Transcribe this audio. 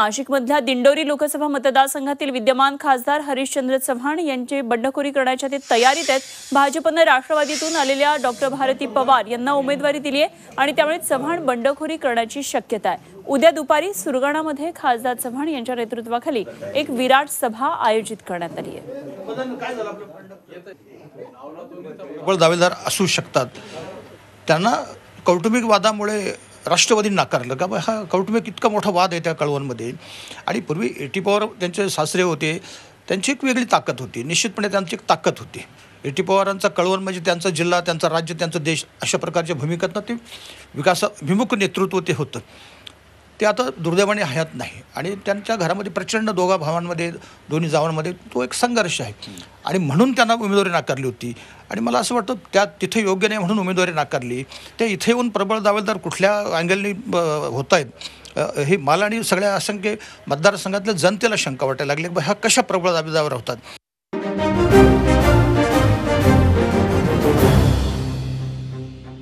नाशिकमधल्या दिंडोरी लोकसभा मतदारसंघातील विद्यमान खासदार हरिश्चंद्र चव्हाण यांची बंडखोरी करण्याच्या ते तयारीत आहेत। भाजपने राष्ट्रवादीतून आलेल्या डॉक्टर भारती पवार यांना उमेदवारी दिली आहे आणि त्यामुळे चव्हाण बंडखोरी करण्याची शक्यता आहे। उद्या दुपारी सुरगाणामध्ये खासदार चव्हाण यांच्या नेतृत्वाखाली एक विराट सभा आयोजित करण्यात आली आहे। दावेदार असू शकतात, त्यांना कौटुंबिक वादामुळे राष्ट्रवादी नाकारलं का? हा कौटुंबिक इतका मोठा वाद आहे त्या कळवणमध्ये। आणि पूर्वी एटी पवार त्यांचे सासरे होते, त्यांची एक वेगळी ताकद होती, निश्चितपणे त्यांची एक ताकद होती। एटी पवारांचा कळवण म्हणजे त्यांचा जिल्हा, त्यांचा राज्य, त्यांचा देश अशा प्रकारच्या भूमिकेतनं ते विकासाभिमुख नेतृत्व ते होतं। ते आता दुर्दैवाने हयात नाही आणि त्यांच्या घरामध्ये प्रचंड दोघा भावांमध्ये, दोन्ही जावांमध्ये तो एक संघर्ष आहे आणि म्हणून त्यांना उमेदवारी नाकारली होती। आणि मला असं वाटतं त्या तिथे योग्य नाही म्हणून उमेदवारी नाकारली। ते इथे येऊन प्रबळ दावेदार कुठल्या अँगलनी होत आहेत हे मला आणि सगळ्या असंख्य मतदारसंघातल्या जनतेला शंका वाटायला लागली, हा कशा प्रबळ दावेदार होतात।